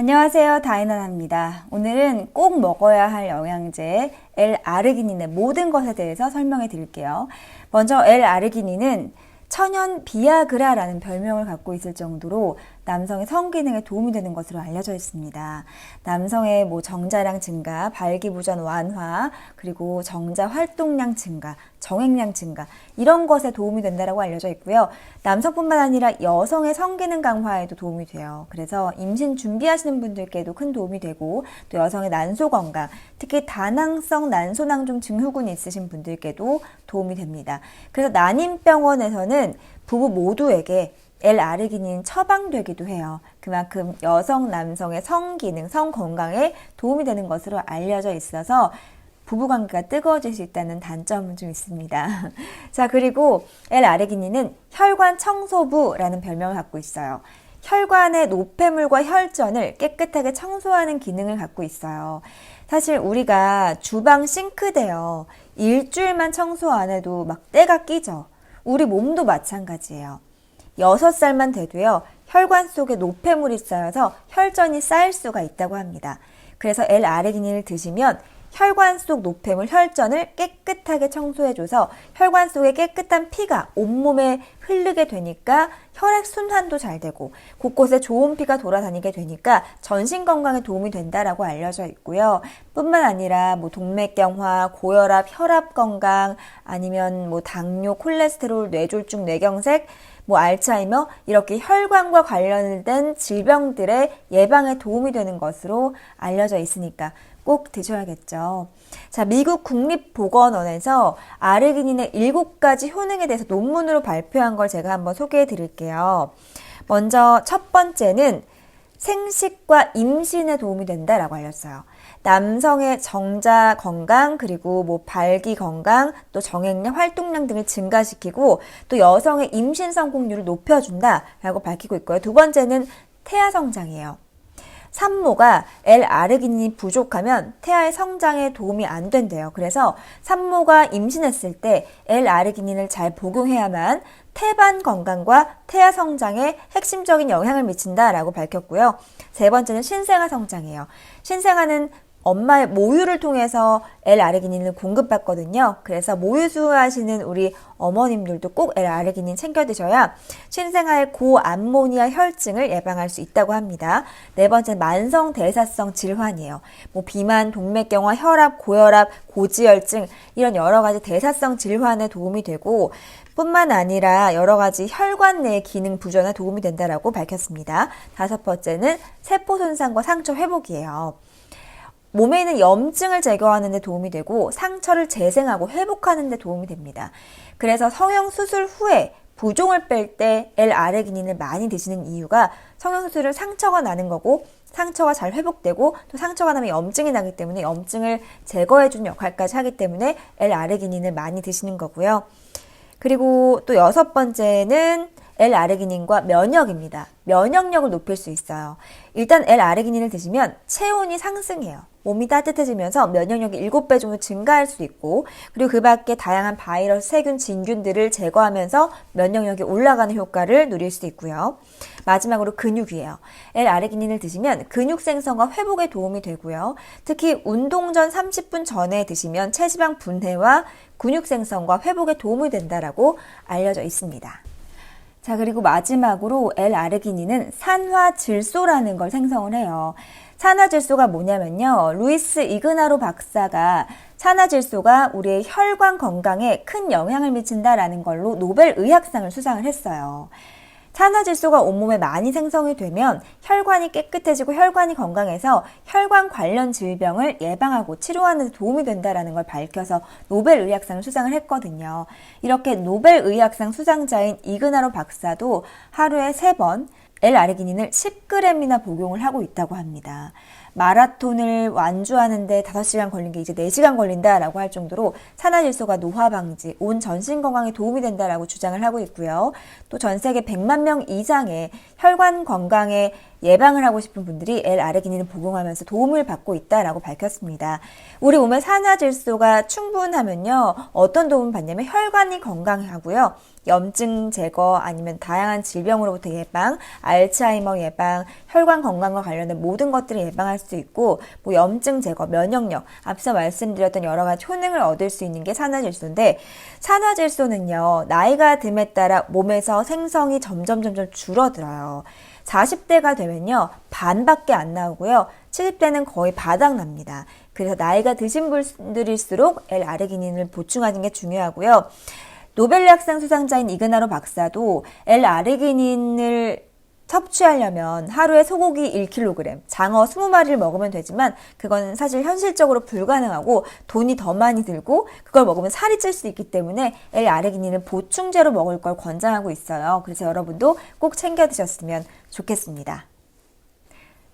안녕하세요. 다이나나입니다. 오늘은 꼭 먹어야 할 영양제 L-아르기닌의 모든 것에 대해서 설명해 드릴게요. 먼저 L-아르기닌은 천연 비아그라라는 별명을 갖고 있을 정도로 남성의 성기능에 도움이 되는 것으로 알려져 있습니다. 남성의 정자량 증가, 발기부전 완화, 그리고 정자 활동량 증가, 정액량 증가 이런 것에 도움이 된다고 알려져 있고요. 남성뿐만 아니라 여성의 성기능 강화에도 도움이 돼요. 그래서 임신 준비하시는 분들께도 큰 도움이 되고 또 여성의 난소 건강, 특히 다낭성 난소낭종 증후군이 있으신 분들께도 도움이 됩니다. 그래서 난임병원에서는 부부 모두에게 L-아르기닌 처방되기도 해요. 그만큼 여성, 남성의 성기능, 성건강에 도움이 되는 것으로 알려져 있어서 부부관계가 뜨거워질 수 있다는 단점은 좀 있습니다. 자, 그리고 L-아르기닌은 혈관 청소부라는 별명을 갖고 있어요. 혈관의 노폐물과 혈전을 깨끗하게 청소하는 기능을 갖고 있어요. 사실 우리가 주방 싱크대요. 일주일만 청소 안 해도 막 때가 끼죠. 우리 몸도 마찬가지예요. 6살만 돼도요, 혈관 속에 노폐물이 쌓여서 혈전이 쌓일 수가 있다고 합니다. 그래서 L-아르기닌을 드시면 혈관 속 노폐물, 혈전을 깨끗하게 청소해줘서 혈관 속에 깨끗한 피가 온몸에 흐르게 되니까 혈액순환도 잘 되고 곳곳에 좋은 피가 돌아다니게 되니까 전신 건강에 도움이 된다라고 알려져 있고요. 뿐만 아니라 동맥경화, 고혈압, 혈압 건강, 아니면 당뇨, 콜레스테롤, 뇌졸중, 뇌경색, 알츠하이머 이렇게 혈관과 관련된 질병들의 예방에 도움이 되는 것으로 알려져 있으니까 꼭 드셔야겠죠. 자, 미국 국립보건원에서 아르기닌의 7가지 효능에 대해서 논문으로 발표한 걸 제가 한번 소개해 드릴게요. 먼저 첫 번째는 생식과 임신에 도움이 된다라고 알렸어요. 남성의 정자 건강, 그리고 발기 건강, 또 정액량, 활동량 등을 증가시키고 또 여성의 임신 성공률을 높여준다라고 밝히고 있고요. 두 번째는 태아 성장이에요. 산모가 L-아르기닌이 부족하면 태아의 성장에 도움이 안 된대요. 그래서 산모가 임신했을 때 L-아르기닌을 잘 복용해야만 태반 건강과 태아 성장에 핵심적인 영향을 미친다라고 밝혔고요. 세 번째는 신생아 성장이에요. 신생아는 엄마의 모유를 통해서 L-아르기닌을 공급받거든요. 그래서 모유 수유하시는 우리 어머님들도 꼭 L-아르기닌 챙겨 드셔야 신생아의 고암모니아 혈증을 예방할 수 있다고 합니다. 네 번째는 만성대사성 질환이에요. 비만, 동맥경화, 혈압, 고혈압, 고지혈증 이런 여러 가지 대사성 질환에 도움이 되고 뿐만 아니라 여러 가지 혈관 내 기능 부전에 도움이 된다라고 밝혔습니다. 다섯 번째는 세포 손상과 상처 회복이에요. 몸에 있는 염증을 제거하는 데 도움이 되고 상처를 재생하고 회복하는 데 도움이 됩니다. 그래서 성형수술 후에 부종을 뺄 때 L-아르기닌을 많이 드시는 이유가 성형수술은 상처가 나는 거고 상처가 잘 회복되고 또 상처가 나면 염증이 나기 때문에 염증을 제거해주는 역할까지 하기 때문에 L-아르기닌을 많이 드시는 거고요. 그리고 또 여섯 번째는 L-아르기닌과 면역입니다. 면역력을 높일 수 있어요. 일단 L-아르기닌을 드시면 체온이 상승해요. 몸이 따뜻해지면서 면역력이 7배 정도 증가할 수 있고 그리고 그 밖에 다양한 바이러스, 세균, 진균들을 제거하면서 면역력이 올라가는 효과를 누릴 수 있고요. 마지막으로 근육이에요. L-아르기닌을 드시면 근육 생성과 회복에 도움이 되고요. 특히 운동 전 30분 전에 드시면 체지방 분해와 근육 생성과 회복에 도움이 된다라고 알려져 있습니다. 자, 그리고 마지막으로 L-아르기닌은 산화질소라는 걸 생성을 해요. 산화질소가 뭐냐면요. 루이스 이그나로 박사가 산화질소가 우리의 혈관 건강에 큰 영향을 미친다라는 걸로 노벨 의학상을 수상을 했어요. 산화질소가 온몸에 많이 생성이 되면 혈관이 깨끗해지고 혈관이 건강해서 혈관 관련 질병을 예방하고 치료하는 데 도움이 된다는 걸 밝혀서 노벨 의학상을 수상을 했거든요. 이렇게 노벨 의학상 수상자인 이그나로 박사도 하루에 3번 L-아르기닌을 10g이나 복용을 하고 있다고 합니다. 마라톤을 완주하는데 5시간 걸린 게 이제 4시간 걸린다라고 할 정도로 산화질소가 노화 방지, 온 전신 건강에 도움이 된다라고 주장을 하고 있고요. 또 전 세계 100만 명 이상의 혈관 건강에 예방을 하고 싶은 분들이 L아르기닌을 복용하면서 도움을 받고 있다라고 밝혔습니다. 우리 몸에 산화질소가 충분하면요, 어떤 도움을 받냐면 혈관이 건강하고요, 염증 제거 아니면 다양한 질병으로부터 예방, 알츠하이머 예방, 혈관 건강과 관련된 모든 것들을 예방할 수 있고, 뭐 염증 제거, 면역력, 앞서 말씀드렸던 여러 가지 효능을 얻을 수 있는 게 산화질소인데, 산화질소는요, 나이가 듦에 따라 몸에서 생성이 점점 줄어들어요. 40대가 되면요, 반밖에 안 나오고요, 70대는 거의 바닥납니다. 그래서 나이가 드신 분들일수록 L아르기닌을 보충하는 게 중요하고요. 노벨약상 수상자인 이그나로 박사도 L아르기닌을 섭취하려면 하루에 소고기 1kg, 장어 20마리를 먹으면 되지만 그건 사실 현실적으로 불가능하고 돈이 더 많이 들고 그걸 먹으면 살이 찔 수 있기 때문에 L아르기닌을 보충제로 먹을 걸 권장하고 있어요. 그래서 여러분도 꼭 챙겨 드셨으면 좋겠습니다.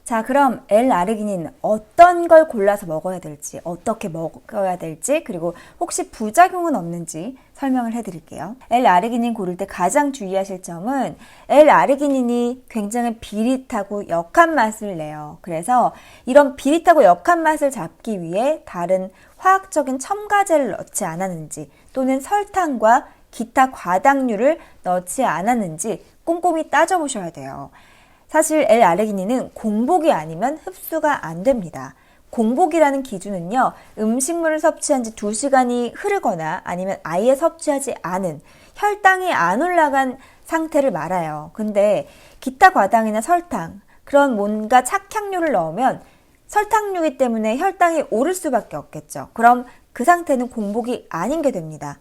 자, 그럼 L아르기닌 어떤 걸 골라서 먹어야 될지, 어떻게 먹어야 될지, 그리고 혹시 부작용은 없는지 설명을 해드릴게요. L아르기닌 고를 때 가장 주의하실 점은 L아르기닌이 굉장히 비릿하고 역한 맛을 내요. 그래서 이런 비릿하고 역한 맛을 잡기 위해 다른 화학적인 첨가제를 넣지 않았는지, 또는 설탕과 기타 과당류를 넣지 않았는지 꼼꼼히 따져보셔야 돼요. 사실 L아르기닌은 공복이 아니면 흡수가 안 됩니다. 공복이라는 기준은요, 음식물을 섭취한 지 2시간이 흐르거나 아니면 아예 섭취하지 않은, 혈당이 안 올라간 상태를 말해요. 근데 기타 과당이나 설탕, 그런 뭔가 착향료를 넣으면 설탕류이기 때문에 혈당이 오를 수밖에 없겠죠. 그럼 그 상태는 공복이 아닌 게 됩니다.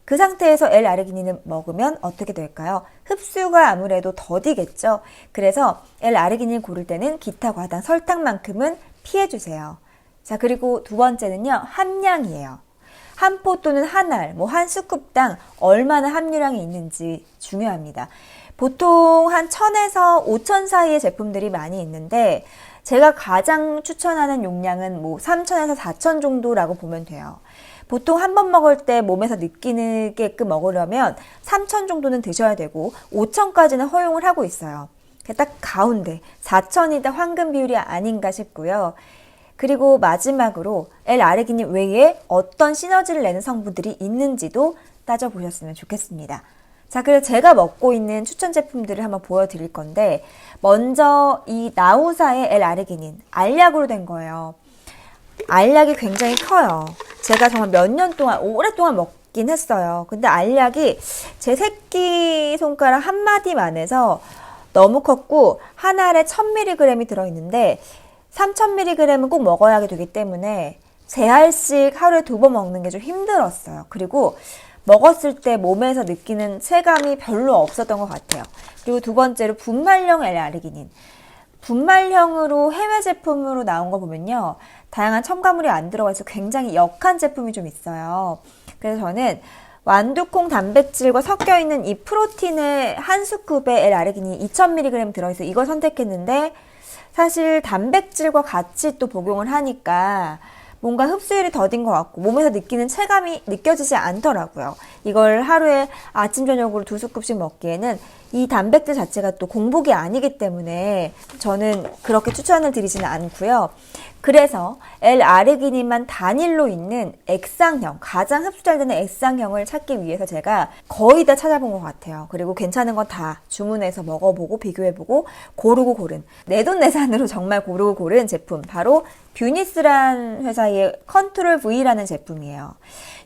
그 상태에서 L아르기닌을 먹으면 어떻게 될까요? 흡수가 아무래도 더디겠죠. 그래서 L아르기닌을 고를 때는 기타 과당 설탕만큼은 피해주세요. 자, 그리고 두 번째는요, 함량이에요. 한 포 또는 한 알, 한 스쿱당 얼마나 함유량이 있는지 중요합니다. 보통 한 1000에서 5000 사이의 제품들이 많이 있는데 제가 가장 추천하는 용량은 3000에서 4000 정도라고 보면 돼요. 보통 한 번 먹을 때 몸에서 느끼게끔 먹으려면 3000 정도는 드셔야 되고 5000까지는 허용을 하고 있어요. 딱 가운데 4000이 다 황금 비율이 아닌가 싶고요. 그리고 마지막으로 L아르기닌 외에 어떤 시너지를 내는 성분들이 있는지도 따져보셨으면 좋겠습니다. 자, 그래서 제가 먹고 있는 추천 제품들을 한번 보여드릴 건데, 먼저 이 나우사의 L아르기닌, 알약으로 된 거예요. 알약이 굉장히 커요. 제가 정말 몇 년 동안, 오랫동안 먹긴 했어요. 근데 알약이 제 새끼손가락 한 마디만 해서 너무 컸고, 한 알에 1000mg이 들어있는데 3000mg은 꼭 먹어야 하게 되기 때문에 3알씩 하루에 2번 먹는 게 좀 힘들었어요. 그리고 먹었을 때 몸에서 느끼는 체감이 별로 없었던 것 같아요. 그리고 두 번째로 분말형 L아르기닌. 분말형으로 해외 제품으로 나온 거 보면요, 다양한 첨가물이 안 들어가 있어 굉장히 역한 제품이 좀 있어요. 그래서 저는 완두콩 단백질과 섞여 있는 이 프로틴의 한 스쿱에 L아르기닌이 2000mg 들어있어 이걸 선택했는데, 사실 단백질과 같이 또 복용을 하니까 뭔가 흡수율이 더딘 것 같고 몸에서 느끼는 체감이 느껴지지 않더라고요. 이걸 하루에 아침 저녁으로 2스쿱씩 먹기에는 이 단백질 자체가 또 공복이 아니기 때문에 저는 그렇게 추천을 드리지는 않고요. 그래서 L아르기닌만 단일로 있는 액상형, 가장 흡수 잘 되는 액상형을 찾기 위해서 제가 거의 다 찾아본 것 같아요. 그리고 괜찮은 건 다 주문해서 먹어보고 비교해보고 고르고 고른, 내돈내산으로 정말 고르고 고른 제품, 바로 뷰니스란 회사의 컨트롤 V라는 제품이에요.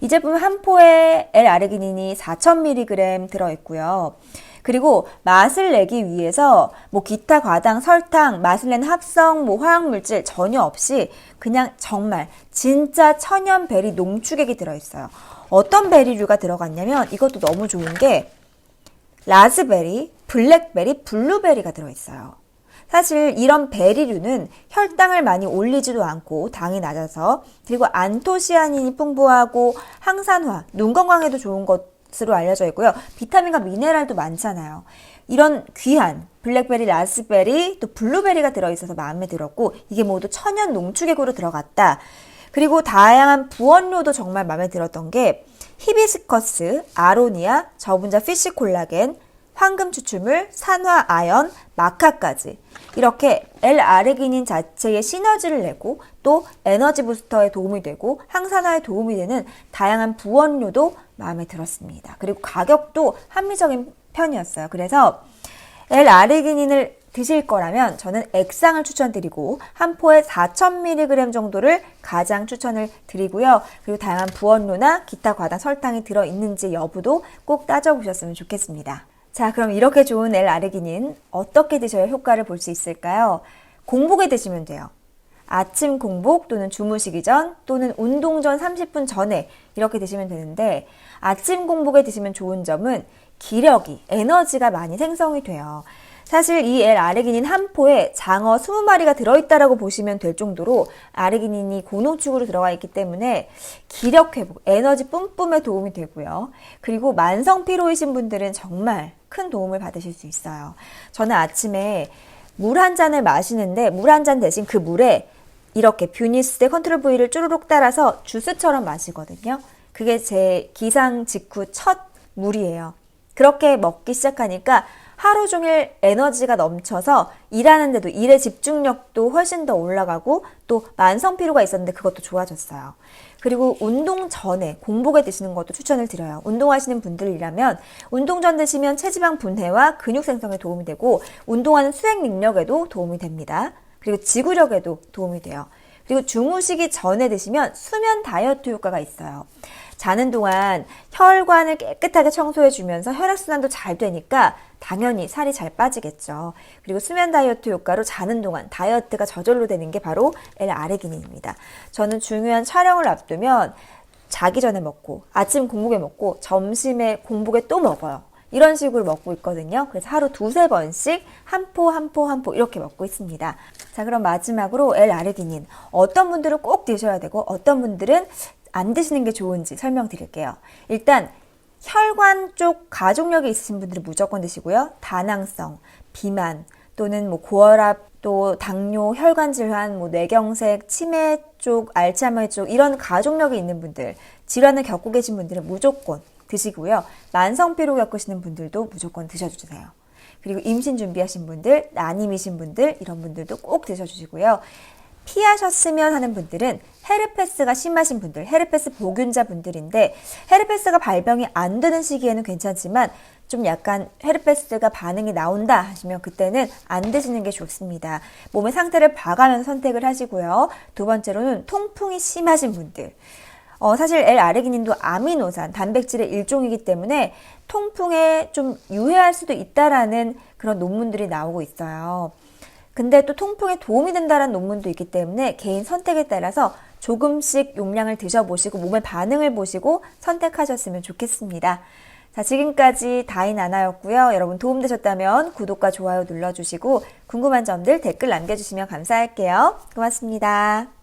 이 제품 한 포에 L아르기닌이 4000mg 들어있고요. 그리고 맛을 내기 위해서 기타 과당, 설탕, 맛을 내는 합성, 화학물질 전혀 없이 그냥 정말 진짜 천연 베리 농축액이 들어있어요. 어떤 베리류가 들어갔냐면 이것도 너무 좋은 게 라즈베리, 블랙베리, 블루베리가 들어있어요. 사실 이런 베리류는 혈당을 많이 올리지도 않고 당이 낮아서, 그리고 안토시아닌이 풍부하고 항산화, 눈 건강에도 좋은 것으로 알려져 있고요. 비타민과 미네랄도 많잖아요. 이런 귀한 블랙베리, 라스베리, 또 블루베리가 들어있어서 마음에 들었고 이게 모두 천연 농축액으로 들어갔다. 그리고 다양한 부원료도 정말 마음에 들었던 게 히비스커스, 아로니아, 저분자 피쉬 콜라겐, 황금 추출물, 산화 아연, 마카까지 이렇게 L아르기닌 자체의 시너지를 내고 또 에너지 부스터에 도움이 되고 항산화에 도움이 되는 다양한 부원료도 마음에 들었습니다. 그리고 가격도 합리적인 편이었어요. 그래서 L아르기닌을 드실 거라면 저는 액상을 추천드리고 한 포에 4,000mg 정도를 가장 추천을 드리고요. 그리고 다양한 부원료나 기타 과당 설탕이 들어있는지 여부도 꼭 따져보셨으면 좋겠습니다. 자, 그럼 이렇게 좋은 L아르기닌 어떻게 드셔야 효과를 볼 수 있을까요? 공복에 드시면 돼요. 아침 공복 또는 주무시기 전 또는 운동 전 30분 전에 이렇게 드시면 되는데 아침 공복에 드시면 좋은 점은 기력이, 에너지가 많이 생성이 돼요. 사실 이 L아르기닌 한 포에 장어 20마리가 들어있다라고 보시면 될 정도로 아르기닌이 고농축으로 들어가 있기 때문에 기력 회복, 에너지 뿜뿜에 도움이 되고요. 그리고 만성 피로이신 분들은 정말 큰 도움을 받으실 수 있어요. 저는 아침에 물 한 잔을 마시는데 물 한 잔 대신 그 물에 이렇게 뷰니스의 컨트롤 V를 쭈루룩 따라서 주스처럼 마시거든요. 그게 제 기상 직후 첫 물이에요. 그렇게 먹기 시작하니까 하루 종일 에너지가 넘쳐서 일하는데도 일의 집중력도 훨씬 더 올라가고 또 만성 피로가 있었는데 그것도 좋아졌어요. 그리고 운동 전에 공복에 드시는 것도 추천을 드려요. 운동하시는 분들이라면 운동 전 드시면 체지방 분해와 근육 생성에 도움이 되고 운동하는 수행 능력에도 도움이 됩니다. 그리고 지구력에도 도움이 돼요. 그리고 주무시기 전에 드시면 수면 다이어트 효과가 있어요. 자는 동안 혈관을 깨끗하게 청소해주면서 혈액순환도 잘 되니까 당연히 살이 잘 빠지겠죠. 그리고 수면 다이어트 효과로 자는 동안 다이어트가 저절로 되는 게 바로 L아르기닌입니다. 저는 중요한 촬영을 앞두면 자기 전에 먹고 아침 공복에 먹고 점심에 공복에 또 먹어요. 이런 식으로 먹고 있거든요. 그래서 하루 2-3번씩 한 포 이렇게 먹고 있습니다. 자, 그럼 마지막으로 L아르기닌 어떤 분들은 꼭 드셔야 되고 어떤 분들은 안 드시는 게 좋은지 설명드릴게요. 일단 혈관 쪽 가족력이 있으신 분들은 무조건 드시고요. 다낭성, 비만 또는 고혈압, 또 당뇨, 혈관 질환, 뇌경색, 치매 쪽, 알츠하이머 쪽 이런 가족력이 있는 분들, 질환을 겪고 계신 분들은 무조건 드시고요. 만성 피로 겪으시는 분들도 무조건 드셔주세요. 그리고 임신 준비하신 분들, 난임이신 분들 이런 분들도 꼭 드셔주시고요. 피하셨으면 하는 분들은 헤르페스가 심하신 분들, 헤르페스 보균자 분들인데 헤르페스가 발병이 안 되는 시기에는 괜찮지만 좀 약간 헤르페스가 반응이 나온다 하시면 그때는 안 드시는 게 좋습니다. 몸의 상태를 봐가면서 선택을 하시고요. 두 번째로는 통풍이 심하신 분들. 사실 L아르기닌도 아미노산, 단백질의 일종이기 때문에 통풍에 좀 유해할 수도 있다라는 그런 논문들이 나오고 있어요. 근데 또 통풍에 도움이 된다는 논문도 있기 때문에 개인 선택에 따라서 조금씩 용량을 드셔보시고 몸의 반응을 보시고 선택하셨으면 좋겠습니다. 자, 지금까지 다인아나였고요. 여러분 도움되셨다면 구독과 좋아요 눌러주시고 궁금한 점들 댓글 남겨주시면 감사할게요. 고맙습니다.